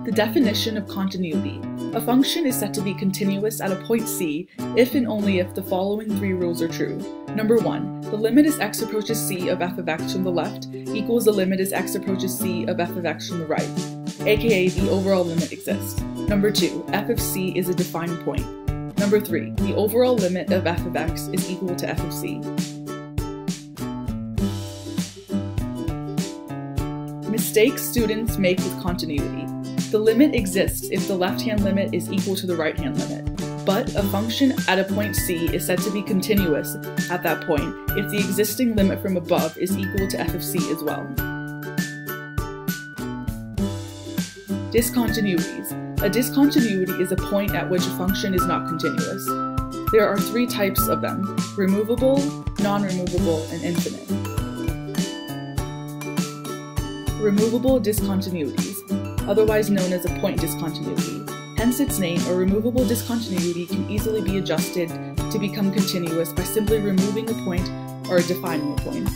The definition of continuity. A function is said to be continuous at a point C if and only if the following three rules are true. Number 1, the limit as x approaches c of f of x from the left equals the limit as x approaches c of f of x from the right, aka the overall limit exists. Number 2, f of c is a defined point. Number 3, the overall limit of f of x is equal to f of c. Mistakes students make with continuity. The limit exists if the left-hand limit is equal to the right-hand limit, but a function at a point C is said to be continuous at that point if the existing limit from above is equal to f of c as well. Discontinuities. A discontinuity is a point at which a function is not continuous. There are three types of them: removable, non-removable, and infinite. Removable discontinuities, otherwise known as a point discontinuity. Hence its name, a removable discontinuity can easily be adjusted to become continuous by simply removing a point or defining a point.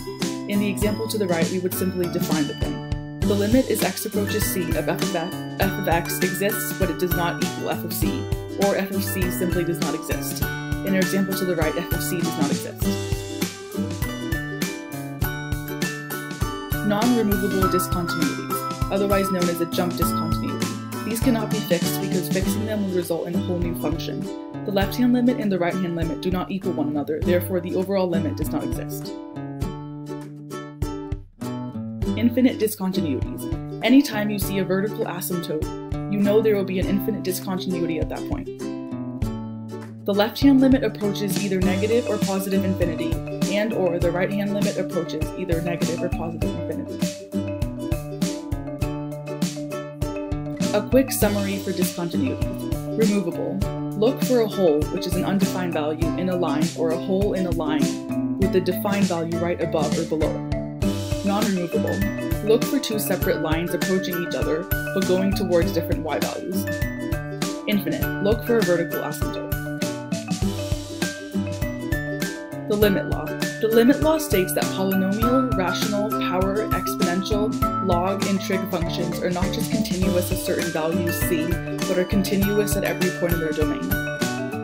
In the example to the right, we would simply define the point. The limit as x approaches c of f of x exists, but it does not equal f of c, or f of c simply does not exist. In our example to the right, f of c does not exist. Non-removable discontinuities, otherwise known as a jump discontinuity. These cannot be fixed because fixing them will result in a whole new function. The left-hand limit and the right-hand limit do not equal one another, therefore the overall limit does not exist. Infinite discontinuities. Anytime you see a vertical asymptote, you know there will be an infinite discontinuity at that point. The left-hand limit approaches either negative or positive infinity, and/or the right-hand limit approaches either negative or positive infinity. A quick summary for discontinuities. Removable. Look for a hole, which is an undefined value, in a line, or a hole in a line with the defined value right above or below it. Non-removable. Look for two separate lines approaching each other, but going towards different y values. Infinite. Look for a vertical asymptote. The limit law. The limit law states that polynomial, rational, power, exponential, log, and trig functions are not just continuous at certain values c, but are continuous at every point in their domain.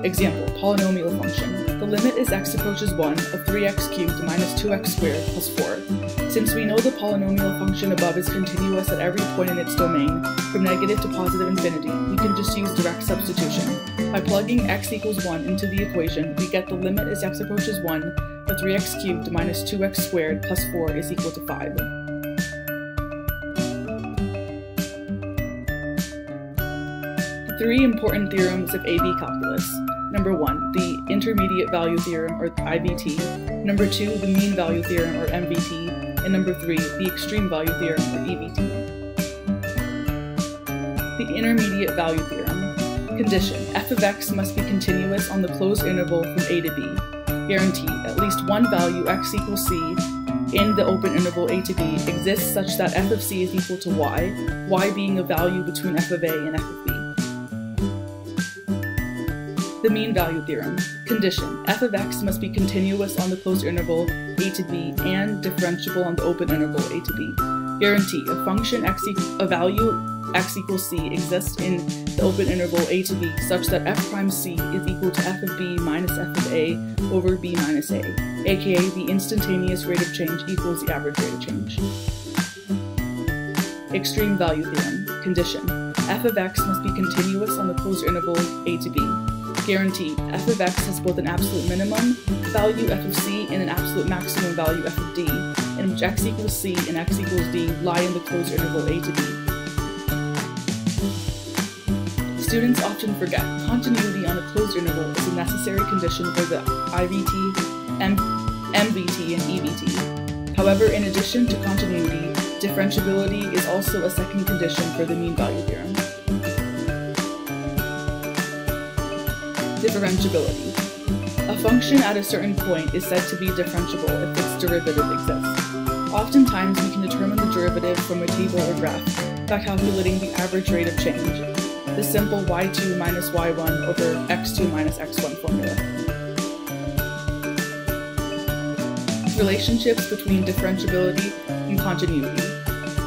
Example, polynomial function. The limit as x approaches 1 of 3x cubed minus 2x squared plus 4. Since we know the polynomial function above is continuous at every point in its domain, from negative to positive infinity, we can just use direct substitution. By plugging x equals 1 into the equation, we get the limit as x approaches 1 of 3x cubed minus 2x squared plus 4 is equal to 5. The three important theorems of AB calculus. Number 1, the intermediate value theorem, or IVT. Number 2, the mean value theorem, or MVT. And number 3, the extreme value theorem, or EVT. The intermediate value theorem. Condition: f of x must be continuous on the closed interval from a to b. Guarantee: at least one value x equals c in the open interval a to b exists such that f of c is equal to y being a value between f of a and f of b. The mean value theorem. Condition: f of x must be continuous on the closed interval a to b and differentiable on the open interval a to b. Guarantee: a function a value x equals c exists in the open interval a to b such that f prime c is equal to f of b minus f of a over b minus a, aka the instantaneous rate of change equals the average rate of change. Extreme value theorem. Condition: f of x must be continuous on the closed interval a to b. Guarantee: f of x has both an absolute minimum value f of c and an absolute maximum value f of d, in which x equals c and x equals d lie in the closed interval a to b. Students often forget continuity on a closed interval is a necessary condition for the IVT, MVT, and EVT. However, in addition to continuity, differentiability is also a second condition for the mean value theorem. Differentiability. A function at a certain point is said to be differentiable if its derivative exists. Oftentimes, we can determine the derivative from a table or graph by calculating the average rate of change, the simple y2 minus y1 over x2 minus x1 formula. Relationships between differentiability and continuity.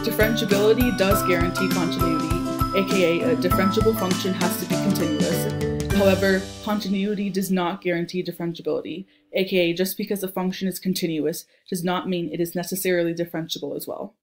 Differentiability does guarantee continuity, aka a differentiable function has to be continuous. However, continuity does not guarantee differentiability, aka just because a function is continuous does not mean it is necessarily differentiable as well.